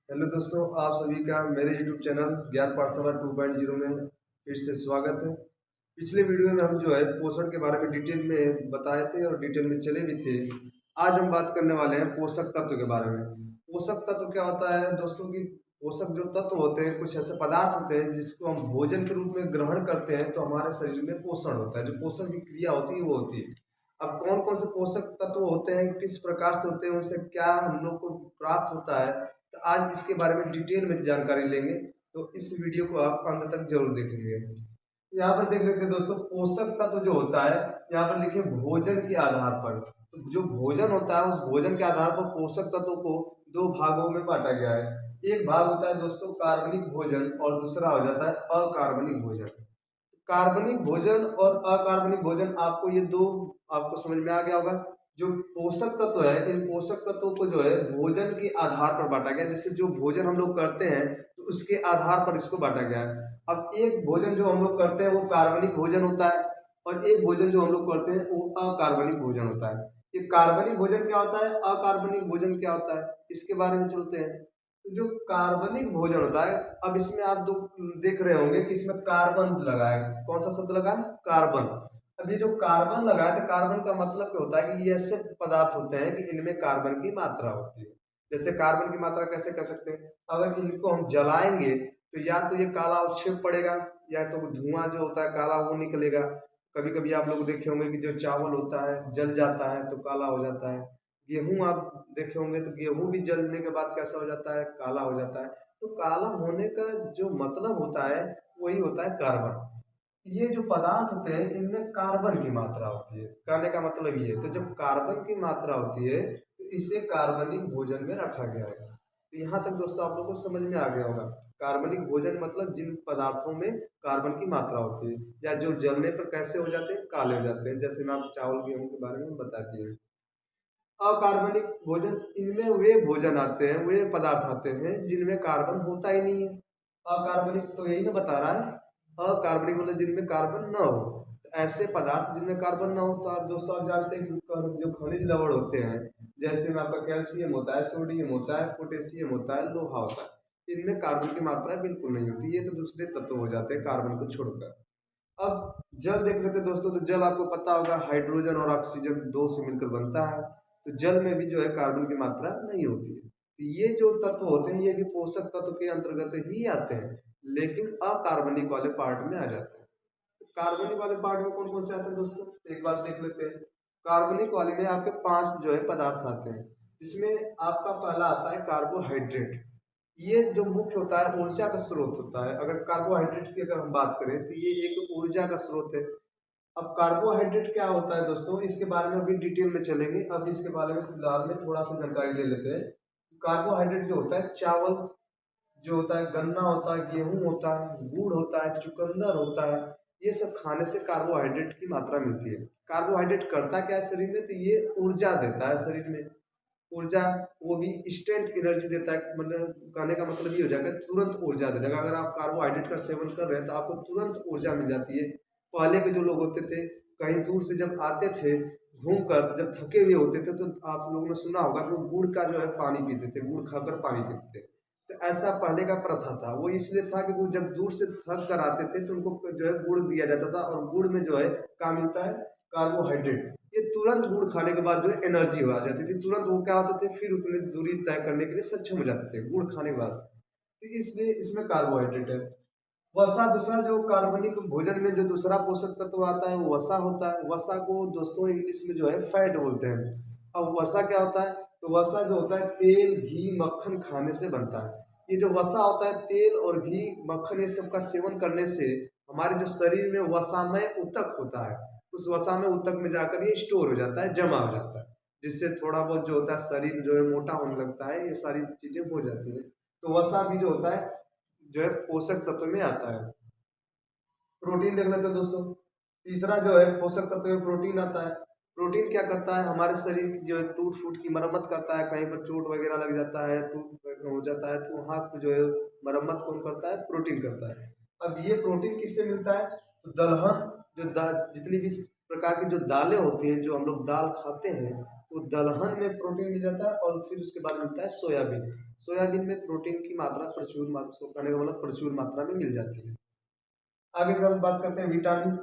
Hello दोस्तों, आप सभी का मेरे YouTube चैनल ज्ञान पाठशाला 2.0 में फिर से स्वागत है। पिछले वीडियो में हम जो है पोषण के बारे में डिटेल में बताए थे और डिटेल में चले भी थे। आज हम बात करने वाले हैं पोषक तत्व के बारे में। पोषक तत्व क्या होता है दोस्तों की? पोषक जो तत्व होते हैं कुछ ऐसे पदार्थ होते हैं जिसको हम भोजन के रूप में ग्रहण करते हैं तो हमारे शरीर में पोषण होता है। जो पोषण की क्रिया होती है वो होती है। अब कौन कौन से पोषक तत्व होते हैं, किस प्रकार से होते हैं, उनसे क्या हम लोग को प्राप्त होता है, तो आज इसके बारे में डिटेल में जानकारी लेंगे। तो इस वीडियो को आप अंत तक जरूर देखेंगे। यहाँ पर देख लेते हैं दोस्तों, पोषक तत्व जो होता है यहाँ पर लिखे भोजन के आधार पर। तो जो भोजन होता है उस भोजन के आधार पर पोषक तत्वों को दो भागों में बांटा गया है। एक भाग होता है दोस्तों कार्बनिक भोजन और दूसरा हो जाता है अकार्बनिक भोजन। कार्बनिक भोजन और अकार्बनिक भोजन, आपको ये दो आपको समझ में आ गया होगा। जो पोषक तत्व है इन पोषक तत्वों को जो है भोजन के आधार पर बांटा गया। जैसे जो भोजन हम लोग करते हैं तो उसके आधार पर इसको बांटा गया है। अब एक भोजन जो हम लोग करते हैं वो कार्बनिक भोजन होता है और एक भोजन जो हम लोग करते हैं वो अकार्बनिक भोजन होता है। ये कार्बनिक भोजन क्या होता है, अकार्बनिक भोजन क्या होता है, इसके बारे में चलते हैं। तो जो कार्बनिक भोजन होता है, अब इसमें आप दो देख रहे होंगे कि इसमें कार्बन लगा है। कौन सा शब्द लगा है? कार्बन। अब ये जो कार्बन लगा है तो कार्बन का मतलब क्या होता है कि ये ऐसे पदार्थ होते हैं कि इनमें कार्बन की मात्रा होती है। जैसे कार्बन की मात्रा कैसे कर सकते हैं? अगर इनको हम जलाएंगे तो या तो ये काला अवक्षेप पड़ेगा या तो धुआं जो होता है काला वो निकलेगा। कभी कभी आप लोग देखे होंगे कि जो चावल होता है जल जाता है तो काला हो जाता है। गेहूं आप देखे होंगे तो गेहूं भी जलने के बाद कैसा हो जाता है? काला हो जाता है। तो काला होने का जो मतलब होता है वही होता है कार्बन। ये जो पदार्थ होते हैं इनमें कार्बन की मात्रा होती है। कहने का मतलब ये है, तो जब कार्बन की मात्रा होती है तो इसे कार्बनिक भोजन में रखा गया है। तो यहाँ तक दोस्तों आप लोगों को समझ में आ गया होगा। कार्बनिक भोजन मतलब जिन पदार्थों में कार्बन की मात्रा होती है या जो जलने पर कैसे हो जाते हैं? काले हो जाते हैं। जैसे मैं आप चावल गेहूं के बारे में बता दिए। अकार्बनिक भोजन, इनमें वे भोजन आते हैं, वे पदार्थ आते हैं जिनमें कार्बन होता ही नहीं है। अकार्बनिक तो यही ना बता रहा है। अकार्बनिक मतलब जिनमें कार्बन ना हो। तो ऐसे पदार्थ जिनमें कार्बन ना हो तो आप दोस्तों आप जानते हैं कि जो खनिज लवण होते हैं, जैसे में आपका कैल्शियम होता है, सोडियम होता है, पोटेशियम होता है, लोहा होता है, इनमें कार्बन की मात्रा बिल्कुल नहीं होती। ये तो दूसरे तत्व हो जाते हैं कार्बन को छोड़कर। अब जल देख लेते हैं दोस्तों, तो जल आपको पता होगा हाइड्रोजन और ऑक्सीजन दो से मिलकर बनता है। तो जल में भी जो है कार्बन की मात्रा नहीं होती है। तो ये जो तत्व होते हैं ये भी पोषक तत्व के अंतर्गत ही आते हैं, लेकिन अकार्बनिक वाले पार्ट में आ जाते हैं। तो कार्बनिक वाले पार्ट में कौन कौन से आते हैं दोस्तों? एक बार देख लेते हैं। कार्बनिक वाले में आपके 5 जो है पदार्थ आते हैं, जिसमें आपका पहला आता है कार्बोहाइड्रेट। ये जो मुख्य होता है ऊर्जा का स्रोत होता है। अगर कार्बोहाइड्रेट की अगर हम बात करें तो ये एक ऊर्जा का स्रोत है। अब कार्बोहाइड्रेट क्या होता है दोस्तों, इसके बारे में अभी डिटेल में चलेंगे। अभी इसके बारे में फिलहाल में थोड़ा सा जानकारी ले लेते हैं। कार्बोहाइड्रेट जो होता है चावल जो होता है, गन्ना होता है, गेहूं होता है, गुड़ होता है, चुकंदर होता है, ये सब खाने से कार्बोहाइड्रेट की मात्रा मिलती है। कार्बोहाइड्रेट करता क्या है शरीर में? तो ये ऊर्जा देता है शरीर में। ऊर्जा, वो भी इंस्टेंट एनर्जी देता है। मतलब कहने का मतलब ये हो जाएगा तुरंत ऊर्जा दे देगा। अगर आप कार्बोहाइड्रेट का सेवन कर रहे हैं तो आपको तुरंत ऊर्जा मिल जाती है। पहले के जो लोग होते थे कहीं दूर से जब आते थे घूम कर, जब थके हुए होते थे तो आप लोगों ने सुना होगा कि वो गुड़ का जो है पानी पीते थे, गुड़ खाकर पानी पीते थे। तो ऐसा पहले का प्रथा था। वो इसलिए था कि वो जब दूर से थक कर आते थे तो उनको जो है गुड़ दिया जाता था और गुड़ में जो है क्या मिलता है? कार्बोहाइड्रेट। ये तुरंत गुड़ खाने के बाद जो है एनर्जी आ जाती थी, तुरंत वो क्या होते थे फिर उतनी दूरी तय करने के लिए सक्षम हो जाते थे गुड़ खाने के बाद। तो इसलिए इसमें कार्बोहाइड्रेट है। वसा, दूसरा जो कार्बनिक भोजन में जो दूसरा पोषक तत्व आता है वो वसा होता है। वसा को दोस्तों इंग्लिश में जो है फैट बोलते हैं। अब वसा क्या होता है? तो वसा जो होता है तेल, घी, मक्खन खाने से बनता है। ये जो वसा होता है तेल और घी, मक्खन, ये सब का सेवन करने से हमारे जो शरीर में वसामय ऊतक होता है, उस वसामय ऊतक में जाकर ये स्टोर हो जाता है, जमा हो जाता है, जिससे थोड़ा बहुत जो होता है शरीर जो है मोटा होने लगता है। ये सारी चीजें हो जाती है। तो वसा भी जो होता है जो है पोषक तत्व में आता है। प्रोटीन देख लेते हैं दोस्तों। तीसरा जो है पोषक तत्व में प्रोटीन आता है। प्रोटीन क्या करता है? हमारे शरीर की जो है टूट फूट की मरम्मत करता है। कहीं पर चोट वगैरह लग जाता है, टूट हो जाता है, तो वहाँ पे जो है मरम्मत कौन करता है? प्रोटीन करता है। अब ये प्रोटीन किससे मिलता है? तो दलहन, जो जितनी भी प्रकार की जो दालें होती हैं, जो हम लोग दाल खाते हैं, वो दलहन में प्रोटीन मिल जाता है और फिर उसके बाद मिलता है सोयाबीन। सोयाबीन में प्रोटीन की मात्रा प्रचुर मात्रा, कहने का मतलब प्रचुर मात्रा में मिल जाती है। आगे से हम बात करते हैं विटामिन।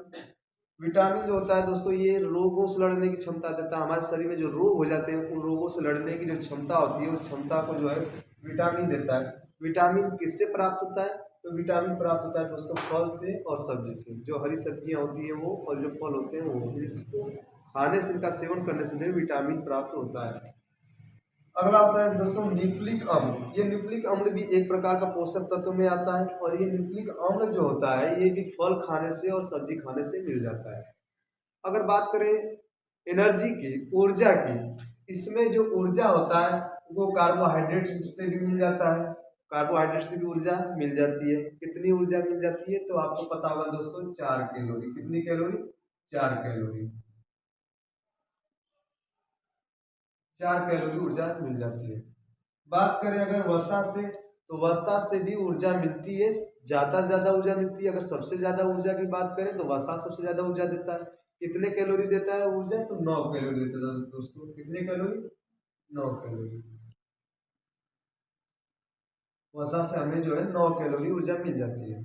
विटामिन जो होता है दोस्तों ये रोगों से लड़ने की क्षमता देता है। हमारे शरीर में जो रोग हो जाते हैं उन रोगों से लड़ने की जो क्षमता होती है उस क्षमता को जो है विटामिन देता है। विटामिन किससे प्राप्त होता है? तो विटामिन प्राप्त होता है दोस्तों फल से और सब्जी से। जो हरी सब्जियां होती हैं वो और जो फल होते हैं वो, इसको खाने से, इनका सेवन करने से जो विटामिन प्राप्त होता है। अगला होता है दोस्तों न्यूक्लिक अम्ल। ये न्यूक्लिक अम्ल भी एक प्रकार का पोषक तत्व में आता है और ये न्यूक्लिक अम्ल जो होता है ये भी फल खाने से और सब्जी खाने से मिल जाता है। अगर बात करें एनर्जी की, ऊर्जा की, इसमें जो ऊर्जा होता है वो कार्बोहाइड्रेट से भी मिल जाता है। कार्बोहाइड्रेट से भी ऊर्जा मिल जाती है। कितनी ऊर्जा मिल जाती है? तो आपको पता होगा दोस्तों 4 कैलोरी। कितनी कैलोरी? 4 कैलोरी। 4 कैलोरी ऊर्जा मिल जाती है। बात करें अगर वसा से, तो वसा से भी ऊर्जा मिलती है, ज़्यादा से ज़्यादा ऊर्जा मिलती है। अगर सबसे ज़्यादा ऊर्जा की बात करें तो वसा सबसे ज़्यादा ऊर्जा देता है। कितने कैलोरी देता है ऊर्जा? तो 9 कैलोरी देता है दोस्तों। कितने कैलोरी? 9 कैलोरी। वसा से हमें जो है 9 कैलोरी ऊर्जा मिल जाती है।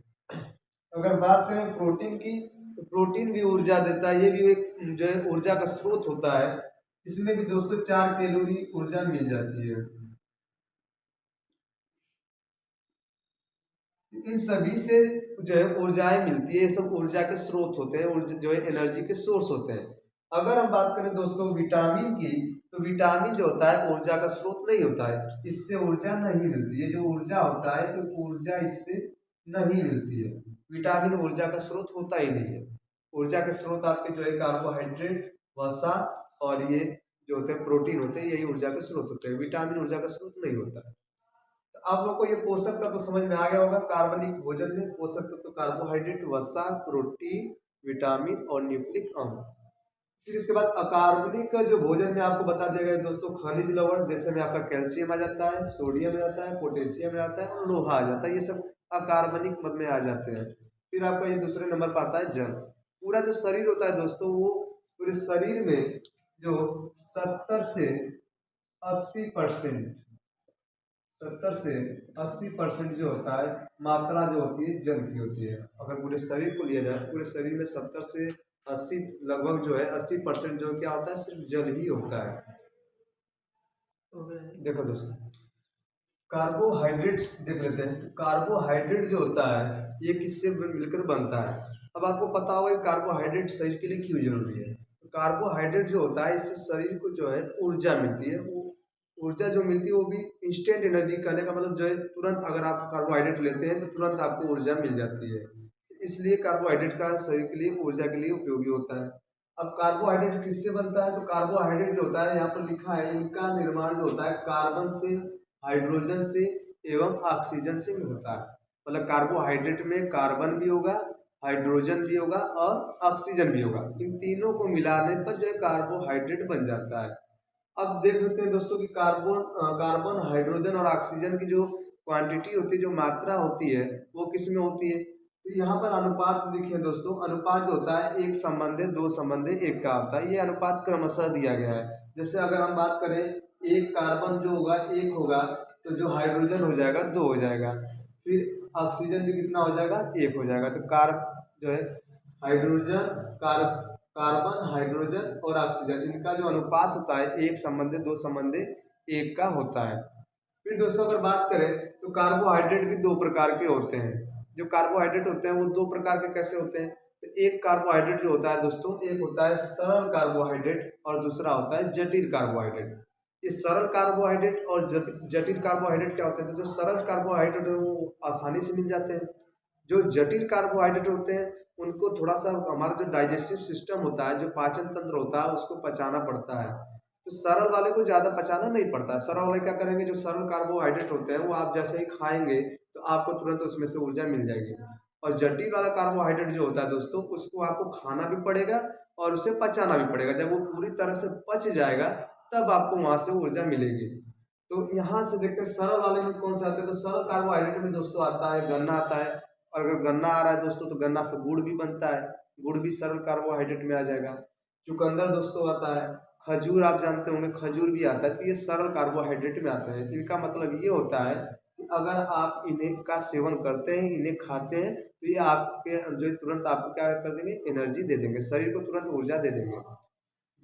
अगर बात करें प्रोटीन की, तो प्रोटीन भी ऊर्जा देता है। ये भी एक जो है ऊर्जा का स्रोत होता है। इसमें भी दोस्तों 4 कैलोरी ऊर्जा मिल जाती है। इन सभी से जो है ऊर्जाएं मिलती है। ये सब ऊर्जा के स्रोत होते हैं, ऊर्जा जो है एनर्जी के सोर्स होते हैं। अगर हम बात करें दोस्तों विटामिन की, तो विटामिन जो होता है ऊर्जा का स्रोत नहीं होता है। इससे ऊर्जा नहीं मिलती है। जो ऊर्जा होता है तो ऊर्जा इससे नहीं मिलती है। विटामिन ऊर्जा का स्रोत होता ही नहीं है। ऊर्जा के स्रोत आपके जो है कार्बोहाइड्रेट, वसा और ये जो होते हैं प्रोटीन होते हैं, यही ऊर्जा के स्रोत होते हैं। विटामिन ऊर्जा का स्रोत नहीं होता है। आप लोग को ये पोषक तत्व समझ में आ गया होगा। कार्बनिक भोजन में पोषक तत्व कार्बोहाइड्रेट, वसा, प्रोटीन, विटामिन और न्यूक्लिक अम्ल। फिर इसके बाद अकार्बनिक जो भोजन में आपको बता दिया गया दोस्तों खनिज लवण, जैसे में आपका कैल्शियम आ जाता है, सोडियम आ जाता है, पोटेशियम आ जाता है और लोहा आ जाता है। ये सब अकार्बनिक मद में आ जाते हैं। फिर आपका ये दूसरे नंबर पर आता है जल। पूरा जो शरीर होता है दोस्तों वो पूरे शरीर में जो 70 से 80% 70 से 80% जो होता है मात्रा जो होती है जल की होती है। अगर पूरे शरीर को लिया जाए, पूरे शरीर में 70 से 80 लगभग जो है 80% जो क्या होता है सिर्फ जल ही होता है। देखो दोस्तों कार्बोहाइड्रेट देख लेते हैं। तो कार्बोहाइड्रेट जो होता है ये किससे मिलकर बनता है? अब आपको पता होगा कि कार्बोहाइड्रेट शरीर के लिए क्यों जरूरी है। तो कार्बोहाइड्रेट जो होता है इससे शरीर को जो है ऊर्जा मिलती है। वो ऊर्जा जो मिलती है वो भी इंस्टेंट एनर्जी, कहने का मतलब जो है तुरंत अगर आप कार्बोहाइड्रेट लेते हैं तो तुरंत आपको ऊर्जा मिल जाती है। इसलिए कार्बोहाइड्रेट का शरीर के लिए ऊर्जा के लिए उपयोगी होता है। अब कार्बोहाइड्रेट किससे बनता है? तो कार्बोहाइड्रेट जो होता है यहाँ पर लिखा है इनका निर्माण जो होता है कार्बन से, हाइड्रोजन से एवं ऑक्सीजन से होता है। मतलब कार्बोहाइड्रेट में कार्बन भी होगा, हाइड्रोजन भी होगा और ऑक्सीजन भी होगा। इन तीनों को मिलाने पर जो है कार्बोहाइड्रेट बन जाता है। अब देख लेते हैं दोस्तों कि कार्बन, हाइड्रोजन और ऑक्सीजन की जो क्वांटिटी होती है, जो मात्रा होती है वो किस में होती है? तो यहाँ पर अनुपात देखिए दोस्तों, अनुपात जो होता है 1 संबंधित 2 संबंधित 1 का होता है। ये अनुपात क्रमशः दिया गया है। जैसे अगर हम बात करें एक कार्बन जो होगा 1 होगा तो जो हाइड्रोजन हो जाएगा 2 हो जाएगा, फिर ऑक्सीजन भी कितना हो जाएगा 1 हो जाएगा। तो जो है हाइड्रोजन, कार्बन, हाइड्रोजन और ऑक्सीजन इनका जो अनुपात होता है 1 संबंधित 2 संबंधित 1 का होता है। फिर दोस्तों अगर बात करें तो कार्बोहाइड्रेट भी 2 प्रकार के होते हैं। जो कार्बोहाइड्रेट होते हैं वो 2 प्रकार के कैसे होते हैं? तो एक कार्बोहाइड्रेट जो होता है दोस्तों, एक होता है सरल कार्बोहाइड्रेट और दूसरा होता है जटिल कार्बोहाइड्रेट। ये सरल कार्बोहाइड्रेट और जटिल कार्बोहाइड्रेट क्या होते हैं? तो जो सरल कार्बोहाइड्रेट है वो आसानी से मिल जाते हैं। जो जटिल कार्बोहाइड्रेट होते हैं उनको थोड़ा सा हमारा जो डाइजेस्टिव सिस्टम होता है, जो पाचन तंत्र होता है उसको पचाना पड़ता है। तो सरल वाले को ज़्यादा पचाना नहीं पड़ता है। सरल वाले क्या करेंगे, जो सरल कार्बोहाइड्रेट होते हैं वो आप जैसे ही खाएंगे तो आपको तुरंत उसमें से ऊर्जा मिल जाएगी। और जटिल वाला कार्बोहाइड्रेट जो होता है दोस्तों उसको आपको खाना भी पड़ेगा और उसे पचाना भी पड़ेगा। जब वो पूरी तरह से पच जाएगा तब आपको वहाँ से ऊर्जा मिलेगी। तो यहाँ से देखते हैं सरल वाले में कौन सा आता है। तो सरल कार्बोहाइड्रेट में दोस्तों आता है गन्ना आता है। और अगर गन्ना आ रहा है दोस्तों तो गन्ना से गुड़ भी बनता है, गुड़ भी सरल कार्बोहाइड्रेट में आ जाएगा। चुकंदर दोस्तों आता है, खजूर आप जानते होंगे, खजूर भी आता है, तो ये सरल कार्बोहाइड्रेट में आता है। इनका मतलब ये होता है कि अगर आप इन्हें का सेवन करते हैं, इन्हें खाते हैं, तो ये आपके जो तुरंत आपको क्या कर देंगे, एनर्जी दे देंगे, शरीर को तुरंत ऊर्जा दे देंगे।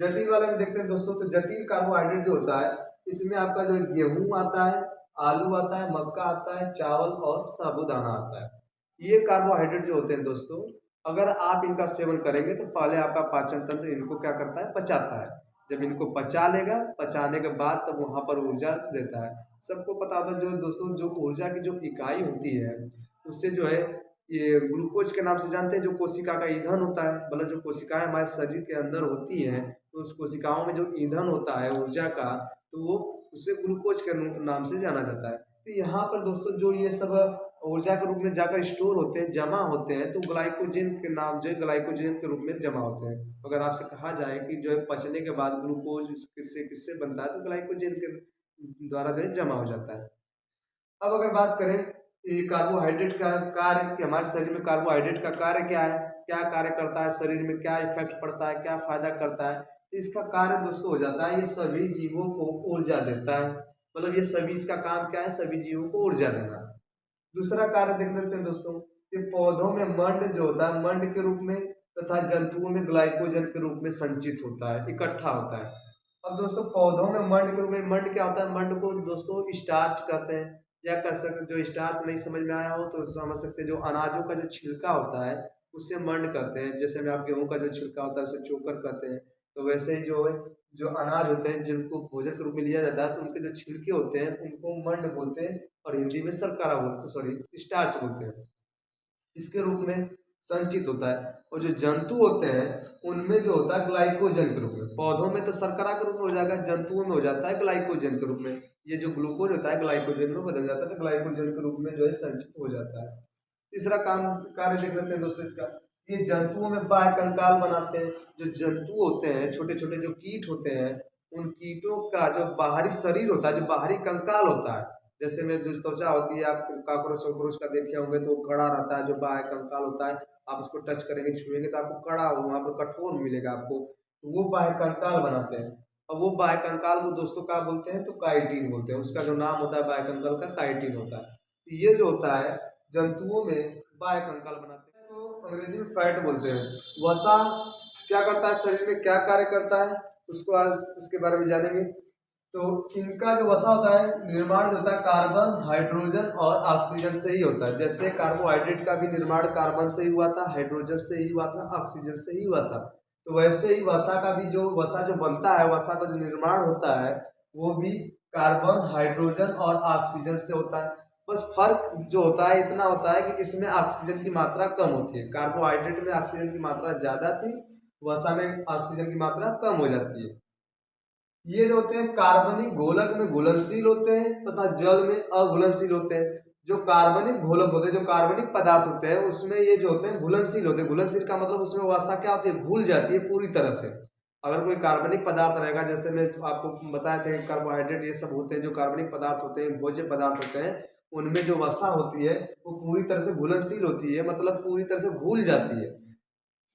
जटिल वाले में देखते हैं दोस्तों, तो जटिल कार्बोहाइड्रेट जो होता है इसमें आपका जो गेहूं आता है, आलू आता है, मक्का आता है, चावल और साबूदाना आता है। ये कार्बोहाइड्रेट जो होते हैं दोस्तों, अगर आप इनका सेवन करेंगे तो पहले आपका पाचन तंत्र इनको क्या करता है, पचाता है। जब इनको पचा लेगा, पचाने के बाद तब वहाँ पर ऊर्जा देता है। सबको पता होता है जो दोस्तों, जो ऊर्जा की जो इकाई होती है उससे जो है ये ग्लूकोज के नाम से जानते हैं, जो कोशिका का ईंधन होता है, मतलब जो कोशिकाएं हमारे शरीर के अंदर होती हैं, तो उस कोशिकाओं में जो ईंधन होता है ऊर्जा का, तो वो उसे ग्लूकोज के नाम से जाना जाता है। तो यहाँ पर दोस्तों जो ये सब ऊर्जा के रूप में जाकर स्टोर होते हैं, जमा होते हैं, तो ग्लाइकोजन के नाम जो है ग्लाइकोजन के रूप में जमा होते हैं। अगर आपसे कहा जाए कि जो है पचने के बाद ग्लूकोज किससे किससे बनता है, तो ग्लाइकोजन के द्वारा जो है जमा हो जाता है। अब अगर बात करें ये कार्बोहाइड्रेट का कार्य, कि हमारे शरीर में कार्बोहाइड्रेट का कार्य क्या है, क्या कार्य करता है, शरीर में क्या इफेक्ट पड़ता है, क्या फायदा करता है, तो इसका कार्य दोस्तों हो जाता है ये सभी जीवों को ऊर्जा देता है। मतलब ये सभी, इसका काम क्या है, सभी जीवों को ऊर्जा देना। दूसरा कार्य देख लेते हैं दोस्तों, कि पौधों में मंड जो होता है, मंड के रूप में, तथा जंतुओं में ग्लाइकोजन के रूप में संचित होता है, इकट्ठा होता है। अब दोस्तों पौधों में मंड के रूप में, मंड क्या होता है, मंड को दोस्तों स्टार्च कहते हैं, या कह सकते, जो स्टार्च नहीं समझ में आया हो तो समझ सकते हैं, जो अनाजों का जो छिलका होता है उससे मंड कहते हैं। जैसे में आप गेहूं का जो छिलका होता है उसे चोकर कहते हैं, तो वैसे ही जो है जो अनाज होते हैं जिनको भोजन के रूप में लिया जाता है, तो उनके जो छिलके होते हैं उनको मंड बोलते हैं, और हिंदी में शर्करा बोलते हैं, सॉरी स्टार्च बोलते हैं। इसके रूप में संचित होता है। और जो जंतु होते हैं उनमें जो होता है ग्लाइकोजन के रूप में, पौधों में तो शर्करा के रूप में हो जाएगा, जंतुओं में हो जाता है ग्लाइकोजन के रूप में। ये जो ग्लूकोज होता है ग्लाइकोजन में बदल जाता है, तो ग्लाइकोजन के रूप में जो है संचित हो जाता है। तीसरा काम कार्य देख लेते हैं दोस्तों इसका, ये जंतुओं में बाह्य कंकाल बनाते हैं। जो जंतु होते हैं, छोटे छोटे जो कीट होते हैं, उन कीटों का जो बाहरी शरीर होता है, जो बाहरी कंकाल होता है, जैसे में जो त्वचा होती है, आप काकरोच वाकरोच का देखे होंगे तो वो कड़ा रहता है, जो बाह्य कंकाल होता है, आप उसको टच करेंगे, छुएंगे तो आपको कड़ा वहाँ पर कठोर मिलेगा आपको, तो वो बाह्य कंकाल बनाते हैं। अब वो बाह्य कंकाल को दोस्तों क्या बोलते हैं, तो काइटिन बोलते हैं। उसका जो नाम होता है बाह्य कंकाल का, काइटिन होता है। तो ये जो होता है जंतुओं में बाह्य कंकाल बनाते हैं, इसको अंग्रेजी में फैट बोलते हैं। वसा क्या करता है, शरीर में क्या कार्य करता है, उसको आज इसके बारे में जानेंगे। तो इनका जो वसा होता है, निर्माण जो होता है कार्बन, हाइड्रोजन और ऑक्सीजन से ही होता है। जैसे कार्बोहाइड्रेट का भी निर्माण कार्बन से ही हुआ था, हाइड्रोजन से ही हुआ था, ऑक्सीजन से ही हुआ था, तो वैसे ही वसा का भी जो वसा जो बनता है, वसा का जो निर्माण होता है वो भी कार्बन, हाइड्रोजन और ऑक्सीजन से होता है। बस फर्क जो होता है इतना होता है कि इसमें ऑक्सीजन की मात्रा कम होती है। कार्बोहाइड्रेट में ऑक्सीजन की मात्रा ज्यादा थी, वसा में ऑक्सीजन की मात्रा कम हो जाती है। ये जो होते हैं कार्बनिक घोलक में घुलनशील होते हैं तथा जल में अघुलनशील होते हैं। जो कार्बनिक घोलक होते हैं, जो कार्बनिक पदार्थ होते हैं, उसमें ये जो होते हैं घुलनशील होते हैं। घुलनशील का मतलब उसमें वसा क्या होती है, घुल जाती है पूरी तरह से। अगर कोई कार्बनिक पदार्थ रहेगा, जैसे मैं आपको बताए थे कार्बोहाइड्रेट ये सब होते हैं, जो कार्बनिक पदार्थ होते हैं, भोज्य पदार्थ होते हैं, उनमें जो वसा होती है वो पूरी तरह से घुलनशील होती है, मतलब पूरी तरह से घुल जाती है।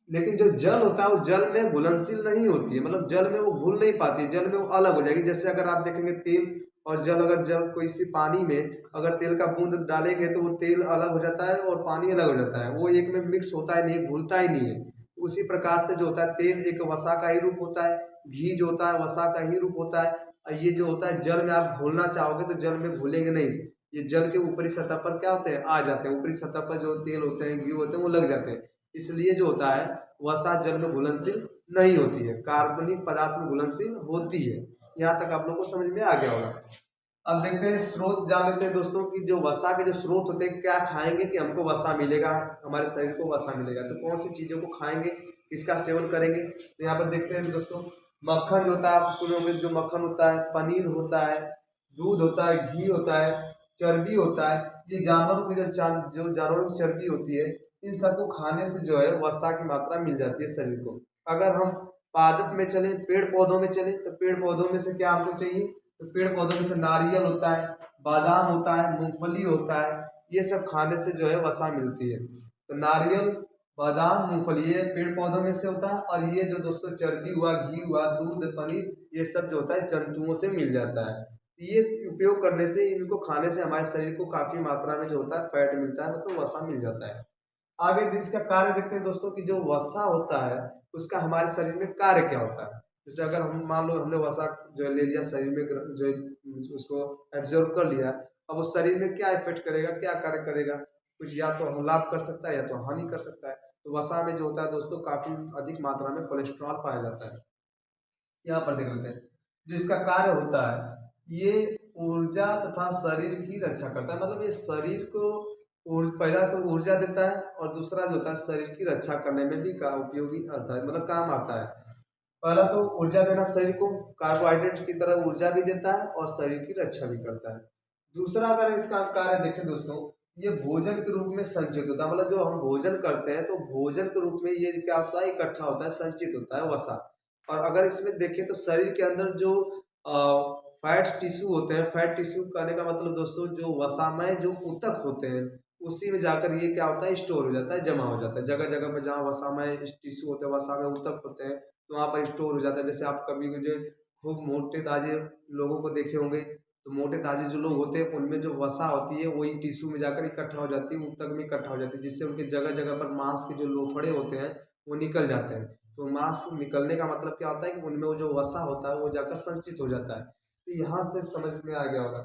लेकिन जो जल होता है वो जल में घुलनशील नहीं होती है, मतलब जल में वो घुल नहीं पाती है, जल में वो अलग हो जाएगी। जैसे अगर आप देखेंगे तेल और जल, अगर जल कोई सी पानी में अगर तेल का बूंद डालेंगे तो वो तेल अलग हो जाता है और पानी अलग हो जाता है, वो एक में मिक्स होता ही नहीं है, घुलता ही नहीं है। उसी प्रकार से जो होता है तेल एक वसा का ही रूप होता है, घी जो होता है वसा का ही रूप होता है। और ये जो होता है जल में आप घोलना चाहोगे तो जल में घुलेंगे नहीं, ये जल के ऊपरी सतह पर क्या होते हैं, आ जाते हैं। ऊपरी सतह पर जो तेल होते हैं, घी होते हैं, वो लग जाते हैं। इसलिए जो होता है वसा जल में घुलनशील नहीं होती है, कार्बनिक पदार्थ में घुलनशील होती है। यहाँ तक आप लोग को समझ में आ गया होगा। अब देखते हैं स्रोत, जान लेते हैं दोस्तों कि जो वसा के जो स्रोत होते हैं, क्या खाएंगे कि हमको वसा मिलेगा, हमारे शरीर को वसा मिलेगा, तो कौन सी चीज़ों को खाएंगे, किसका सेवन करेंगे। तो यहाँ पर देखते हैं दोस्तों, मक्खन जो होता है, आप सुने होंगे जो मक्खन होता है, पनीर होता है, दूध होता है, घी होता है, चर्बी होता है। ये जानवरों की जो जानवरों की चर्बी होती है, इन सबको खाने से जो है वसा की मात्रा मिल जाती है शरीर को। अगर हम पादप में चले, पेड़ पौधों में चले, तो पेड़ पौधों में से क्या हमको चाहिए, तो पेड़ पौधों में से नारियल होता है, बादाम होता है, मूंगफली होता है, ये सब खाने से जो है वसा मिलती है। तो नारियल, बादाम, मूंगफली, ये पेड़ पौधों में से होता है। और ये जो दोस्तों चर्बी हुआ, घी हुआ, दूध, पनीर, ये सब जो होता है जंतुओं से मिल जाता है। ये उपयोग करने से, इनको खाने से हमारे शरीर को काफी मात्रा में जो होता है फैट मिलता है, मतलब वसा मिल जाता है। आगे इसका कार्य देखते हैं दोस्तों कि जो वसा होता है उसका हमारे शरीर में कार्य क्या होता है। जैसे अगर हम मान लो हमने वसा जो है ले लिया शरीर में, जो उसको एब्जॉर्व कर लिया, अब वो शरीर में क्या इफेक्ट करेगा, क्या कार्य करेगा, कुछ या तो लाभ कर सकता है या तो हानि कर सकता है। तो वसा में जो होता है दोस्तों काफी अधिक मात्रा में कोलेस्ट्रॉल पाया जाता है। यहाँ पर देख लेते हैं जो इसका कार्य होता है, ये ऊर्जा तथा शरीर की रक्षा करता है। मतलब ये शरीर को पहला तो ऊर्जा देता है और दूसरा जो होता है शरीर की रक्षा करने में भी का उपयोगी आता है, मतलब काम आता है। पहला तो ऊर्जा देना शरीर को, कार्बोहाइड्रेट की तरह ऊर्जा भी देता है और शरीर की रक्षा भी करता है। दूसरा अगर इसका कार्य देखें दोस्तों, ये भोजन के रूप में संचित होता है। मतलब जो हम भोजन करते हैं तो भोजन के रूप में ये क्या होता है, इकट्ठा होता है, संचित होता है वसा। और अगर इसमें देखें तो शरीर के अंदर जो फैट टिश्यू होते हैं, फैट टिश्यू कहने का मतलब दोस्तों जो वसामय जो ऊतक होते हैं, उसी में जाकर ये क्या होता है, स्टोर हो जाता है, जमा हो जाता है। जगह जगह पे जहाँ वसामय टिश्यू होते हैं, वसामय ऊतक होते हैं, तो वहाँ पर स्टोर हो जाता है। जैसे आप कभी जो खूब मोटे ताजे लोगों को देखे होंगे, तो मोटे ताजे जो लोग होते हैं उनमें जो वसा होती है वही टिश्यू में जाकर इकट्ठा हो जाती है, ऊतक में इकट्ठा हो जाती है, जिससे उनके जगह जगह पर मांस के जो लोथड़े होते हैं वो निकल जाते हैं। तो मांस निकलने का मतलब क्या होता है कि उनमें वो जो वसा होता है वो जाकर संचित हो जाता है। तो यहाँ से समझ में आ गया होगा।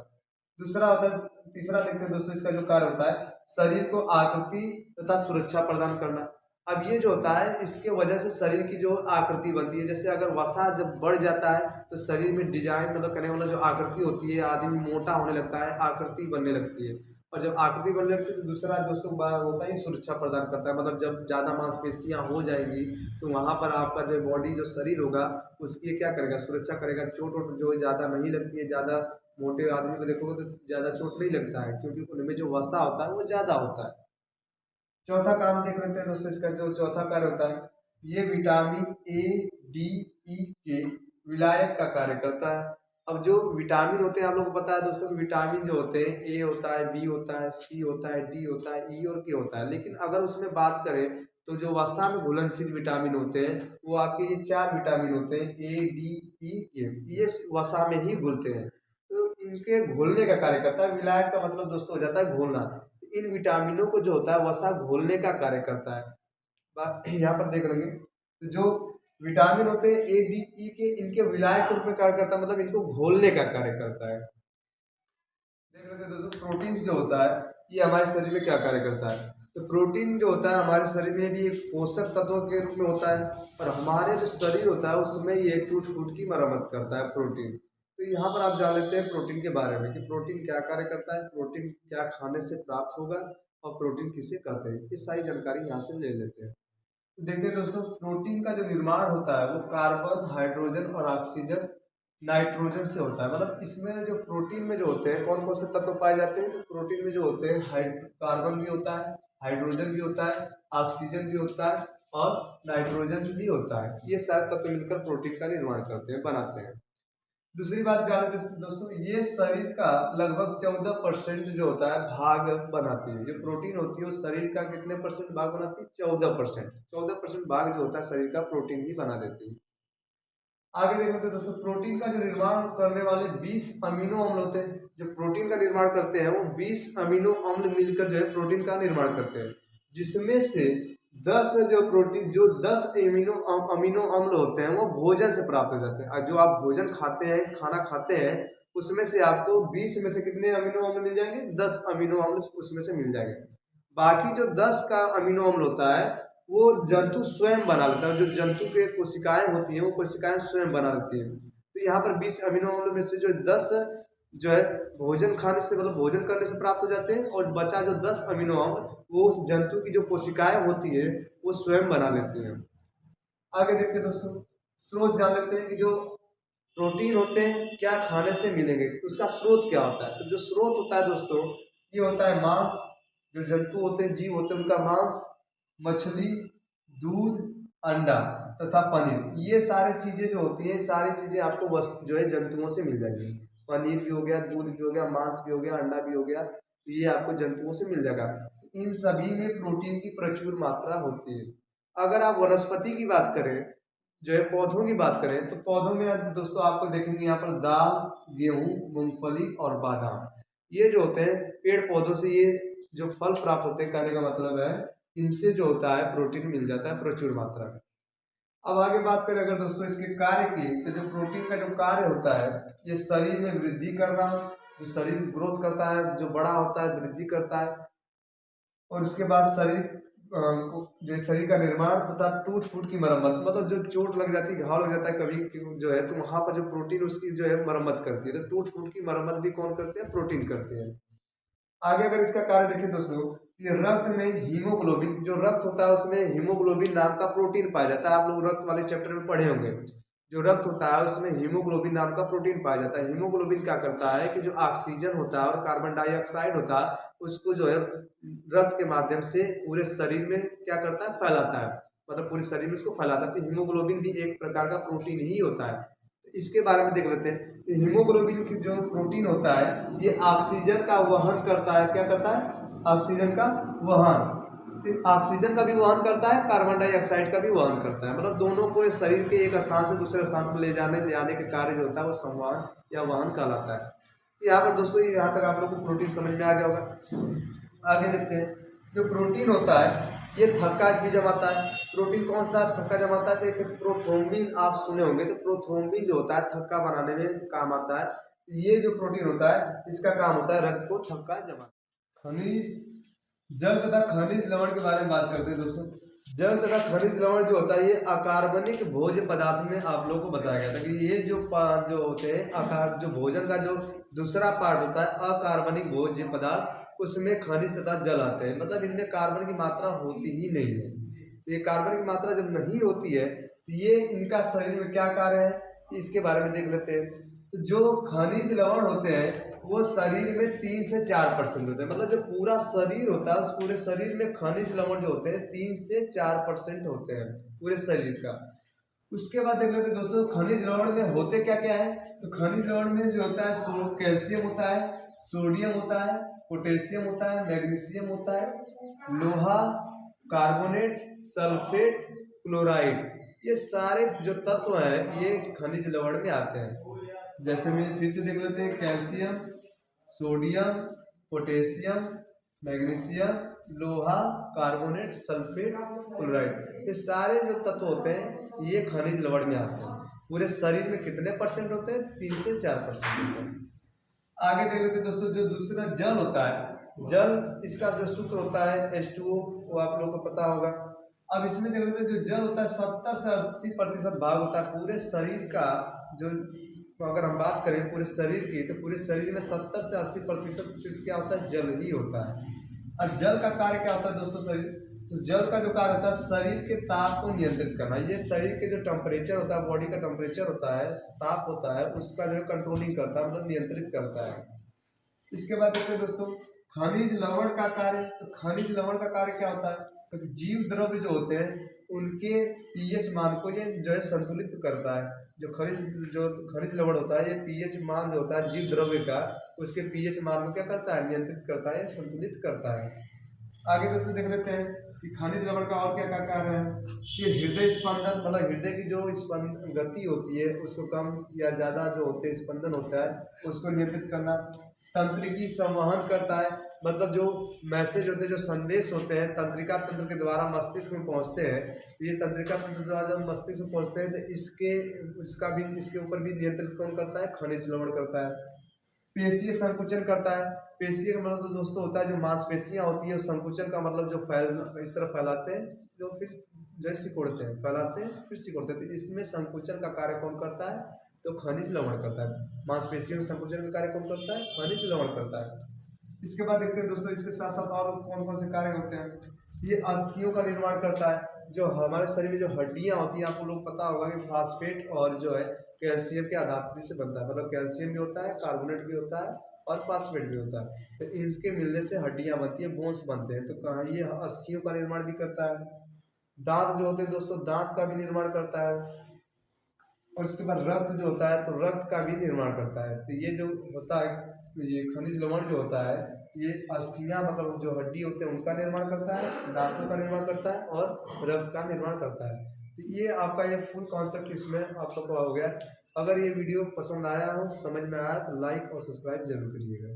दूसरा होता है, तीसरा देखते हैं दोस्तों इसका जो कार्य होता है, शरीर को आकृति तथा सुरक्षा प्रदान करना। अब ये जो होता है इसके वजह से शरीर की जो आकृति बनती है, जैसे अगर वसा जब बढ़ जाता है तो शरीर में डिजाइन, मतलब कहने वाला जो आकृति होती है, आदमी मोटा होने लगता है, आकृति बनने लगती है। और जब आकृति बनने लगती है तो दूसरा दोस्तों होता है सुरक्षा प्रदान करता है। मतलब जब ज़्यादा मांसपेशियाँ हो जाएंगी तो वहाँ पर आपका जो बॉडी जो शरीर होगा उसकी क्या करेगा, सुरक्षा करेगा। चोट वोट जो ज़्यादा नहीं लगती है, ज़्यादा मोटे आदमी को देखोगे तो ज़्यादा चोट नहीं लगता है, क्योंकि उनमें जो वसा होता है वो ज़्यादा होता है। चौथा काम देख लेते हैं दोस्तों, इसका जो चौथा कार्य होता है, ये विटामिन ए, डी, ई के विलायक का कार्य करता है। अब जो विटामिन होते हैं आप लोगों को पता है दोस्तों कि विटामिन जो होते हैं, ए होता है, बी होता है, सी होता है, डी होता है, ई और के होता है। लेकिन अगर उसमें बात करें तो जो वसा में घुलनशील विटामिन होते हैं वो आपके ये 4 विटामिन होते हैं, ए, डी, ई, के, ये वसा में ही घुलते हैं। तो इनके घुलने का कार्य करता है। विलायक का मतलब दोस्तों हो जाता है घोलना। इन विटामिनों को जो होता है वसा घोलने का कार्य करता है। यहाँ पर देख लेंगे तो जो विटामिन होते हैं ए, डी, ई के, इनके विलायक के रूप में कार्य करता है, मतलब इनको घोलने का कार्य करता है। देख लेते हैं दोस्तों प्रोटीन जो होता है ये हमारे शरीर में क्या कार्य करता है। तो प्रोटीन जो होता है हमारे शरीर में भी एक पोषक तत्व के रूप में होता है, और हमारे जो शरीर होता है उसमें ये टूट फूट की मरम्मत करता है प्रोटीन। तो यहाँ पर आप जान लेते हैं प्रोटीन के बारे में कि प्रोटीन क्या कार्य करता है, प्रोटीन क्या खाने से प्राप्त होगा और प्रोटीन किसे कहते हैं, ये सारी जानकारी यहाँ से ले लेते हैं। तो देखते हैं दोस्तों प्रोटीन का जो निर्माण होता है वो कार्बन, हाइड्रोजन और ऑक्सीजन, नाइट्रोजन से होता है। मतलब इसमें जो प्रोटीन में जो होते हैं कौन कौन से तत्व पाए जाते हैं, तो प्रोटीन में जो होते हैं कार्बन भी होता है, हाइड्रोजन भी होता है, ऑक्सीजन भी होता है और नाइट्रोजन भी होता है। ये सारे तत्व मिलकर प्रोटीन का निर्माण करते हैं, बनाते हैं। दूसरी बात जान लेते हैं दोस्तों, ये शरीर का लगभग 14% जो होता है भाग बनाती है। जो प्रोटीन होती है वो शरीर का कितने परसेंट भाग बनाती है, 14%। 14% भाग जो होता है शरीर का प्रोटीन ही बना देती है। आगे देख लेते हैं दोस्तों, प्रोटीन का जो निर्माण करने वाले 20 अमीनो अम्ल होते हैं। जो प्रोटीन का निर्माण करते हैं वो 20 अमीनो अम्ल मिलकर जो है प्रोटीन का निर्माण करते हैं, जिसमें से 10 जो प्रोटीन जो 10 अमीनो अम्ल होते हैं वो भोजन से प्राप्त हो जाते हैं। और जो आप भोजन खाते हैं, खाना खाते हैं, उसमें से आपको 20 में से कितने अमीनो अम्ल मिल जाएंगे, 10 अमीनो अम्ल उसमें से मिल जाएंगे। बाकी जो 10 का अमीनो अम्ल होता है वो जंतु स्वयं बना लेता है। जो जंतु के कोशिकाएं होती हैं वो कोशिकाएं स्वयं बना लेती हैं। तो यहाँ पर 20 अमीनो अम्ल में से जो 10 जो है भोजन खाने से, मतलब भोजन करने से प्राप्त हो जाते हैं, और बचा जो 10 अमीनो अम्ल वो उस जंतु की जो कोशिकाएं होती है वो स्वयं बना लेती हैं। आगे देखते हैं दोस्तों, स्रोत जान लेते हैं कि जो प्रोटीन होते हैं क्या खाने से मिलेंगे, उसका स्रोत क्या होता है। तो जो स्रोत होता है दोस्तों ये होता है मांस। जो जंतु होते हैं, जीव होते हैं, उनका मांस, मछली, दूध, अंडा तथा पनीर, ये सारी चीजें जो होती है, सारी चीजें आपको बस जो है जंतुओं से मिल जाएगी। पनीर भी हो गया, दूध भी हो गया, मांस भी हो गया, अंडा भी हो गया, तो ये आपको जंतुओं से मिल जाएगा। इन सभी में प्रोटीन की प्रचुर मात्रा होती है। अगर आप वनस्पति की बात करें, जो है पौधों की बात करें, तो पौधों में दोस्तों आपको देखेंगे यहाँ पर दाल, गेहूं, मूंगफली और बादाम, ये जो होते हैं पेड़ पौधों से ये जो फल प्राप्त होते हैं, कहने का मतलब है इनसे जो होता है प्रोटीन मिल जाता है प्रचुर मात्रा में। अब आगे बात करें अगर दोस्तों इसके कार्य की, तो जो प्रोटीन का जो कार्य होता है, ये शरीर में वृद्धि करना, जो शरीर ग्रोथ करता है, जो बड़ा होता है वृद्धि करता है, और उसके बाद शरीर जो शरीर का निर्माण तथा टूट फूट की मरम्मत, मतलब जो चोट लग जाती है, घाव लग जाता है कभी जो है, तो वहां पर जो प्रोटीन उसकी जो है मरम्मत करती है। तो टूट फूट की मरम्मत भी कौन करते हैं? प्रोटीन करते हैं। आगे अगर इसका कार्य देखें दोस्तों, ये रक्त में हीमोग्लोबिन, जो रक्त होता है उसमें हीमोग्लोबिन नाम का प्रोटीन पाया जाता है। आप लोग रक्त वाले चैप्टर में पढ़े होंगे। जो रक्त होता है उसमें हीमोग्लोबिन नाम का प्रोटीन पाया जाता है। हीमोग्लोबिन क्या करता है कि जो ऑक्सीजन होता है और कार्बन डाइऑक्साइड होता है, उसको जो है रक्त के माध्यम से पूरे शरीर में क्या करता है? फैलाता है, मतलब पूरे शरीर में इसको फैलाता है। तो हीमोग्लोबिन भी एक प्रकार का प्रोटीन ही होता है। तो इसके बारे में देख लेते हैं। हीमोग्लोबिन की जो प्रोटीन होता है, ये ऑक्सीजन का वहन करता है। क्या करता है? ऑक्सीजन का वहन। ऑक्सीजन का भी वहन करता है, कार्बन डाइऑक्साइड का भी वहन करता है, मतलब दोनों को शरीर के एक स्थान से दूसरे स्थान पर ले आने के कार्य जो होता है वो संवहन या वहन कहलाता है। यहाँ पर दोस्तों यहाँ तक आप लोग को प्रोटीन समझ में आ गया होगा। आगे देखते हैं, जो प्रोटीन होता है ये थक्का भी जमाता है। प्रोटीन कौन सा थक्का जमाता है? तो एक प्रोथ्रोम्बिन आप सुने होंगे, तो प्रोथ्रोम्बिन जो होता है थक्का बनाने में काम आता है। ये जो प्रोटीन होता है इसका काम होता है रक्त को थक्का जमाना। खनिज जल तथा खनिज लवण के बारे में बात करते हैं दोस्तों। जल तथा खनिज लवण जो होता है ये अकार्बनिक भोज्य पदार्थ में आप लोगों को बताया गया था कि ये जो होते हैं जो भोजन का जो दूसरा पार्ट होता है अकार्बनिक भोज्य पदार्थ, उसमें खनिज तथा जल आते हैं। मतलब इनमें कार्बन की मात्रा होती ही नहीं है। तो ये कार्बन की मात्रा जब नहीं होती है तो ये इनका शरीर में क्या कार्य है, इसके बारे में देख लेते हैं। तो जो खनिज लवण होते हैं वो शरीर में 3 से 4% होते हैं। मतलब जो पूरा शरीर होता है उस पूरे शरीर में खनिज लवण जो होते हैं 3 से 4% होते हैं पूरे शरीर का। उसके बाद देख लेते हैं दोस्तों खनिज लवण में होते क्या क्या है। तो खनिज लवण में जो होता है कैल्शियम होता है, सोडियम होता है, पोटेशियम होता है, मैग्नीशियम होता है, लोहा, कार्बोनेट, सल्फेट, क्लोराइड, ये सारे जो तत्व हैं ये खनिज लवण में आते हैं। जैसे मैं फिर से देख लेते हैं, कैल्शियम, सोडियम, पोटेशियम, मैग्नीशियम, लोहा, कार्बोनेट, सल्फेट, क्लोराइड, ये सारे जो तत्व होते हैं ये खनिज लवण में आते हैं। पूरे शरीर में कितने परसेंट होते हैं? 3 से 4% होते हैं। आगे देख लेते हैं दोस्तों, जो दूसरा जल होता है, जल इसका जो सूत्र होता है H2O, वो आप लोगों को पता होगा। अब इसमें देख लेते हैं जो जल होता है 70 से 80% भाग होता है पूरे शरीर का। जो अगर हम बात करें पूरे शरीर की, तो पूरे शरीर में 70 से 80% सिर्फ क्या होता है? जल ही होता है। अब जल का कार्य क्या होता है दोस्तों शरीर? तो जल का जो कार्य होता है शरीर के ताप को नियंत्रित करना। ये शरीर के जो टेम्परेचर होता है, बॉडी का टेम्परेचर होता है, ताप होता है, उसका जो है कंट्रोलिंग करता है, मतलब नियंत्रित करता है। इसके बाद देखते हैं दोस्तों खनिज लवण का कार्य। तो खनिज लवण का कार्य क्या होता है? तो जीव द्रव्य जो होते हैं उनके पीएच मान को ये जो है संतुलित करता है। जो खनिज लवण होता है ये पीएच मान जो होता है जीव द्रव्य का, उसके पीएच मान को क्या करता है? नियंत्रित करता है, संतुलित करता है। आगे दोस्तों देख लेते हैं कि खनिज लवण का और क्या क्या कार्य है। कि हृदय स्पंदन, मतलब हृदय की जो गति होती है उसको कम या ज़्यादा जो होते हैं स्पंदन होता है उसको नियंत्रित करना। तंत्रिकी संवहन करता है, मतलब जो मैसेज होते हैं, जो संदेश होते हैं तंत्रिका तंत्र के द्वारा मस्तिष्क में पहुंचते हैं। ये तंत्रिका तंत्र द्वारा जब मस्तिष्क में पहुंचते हैं तो इसके ऊपर भी नियंत्रित कौन करता है? खनिज लवण करता है। पेशीय संकुचन करता है। पेशीय का मतलब तो दोस्तों होता है जो मांसपेशियां होती है, संकुचन का मतलब जो इस तरह फैलाते हैं, जो फिर जो है सिकोड़ते हैं, फैलाते हैं फिर सिकोड़ते हैं। तो इसमें संकुचन का कार्य कौन करता है? तो खनिज लवण करता है। मांसपेशियों में संकुचन का कार्य कौन करता है? खनिज लवण करता है। इसके बाद देखते हैं दोस्तों इसके साथ साथ और कौन कौन से कार्य होते हैं। ये अस्थियों का निर्माण करता है। जो हमारे शरीर में जो हड्डियां होती हैं आपको लोग पता होगा कि फास्फेट और जो है कैल्शियम के आधार से बनता है। मतलब कैल्शियम भी होता है, कार्बोनेट भी होता है और फास्फेट भी होता है। तो इनके मिलने से हड्डियां बनती है, बोन्स बनते हैं। तो कहाँ ये अस्थियों का निर्माण भी करता है। दांत जो होते हैं दोस्तों, दांत का भी निर्माण करता है। और इसके बाद रक्त जो होता है तो रक्त का भी निर्माण करता है। तो ये जो होता है, ये खनिज लवण जो होता है ये अस्थियाँ मतलब जो हड्डी होते हैं उनका निर्माण करता है, दांतों का निर्माण करता है और रक्त का निर्माण करता है। तो ये आपका ये फुल कॉन्सेप्ट इसमें आप लोग का हो गया। अगर ये वीडियो पसंद आया हो, समझ में आया तो लाइक और सब्सक्राइब जरूर करिएगा।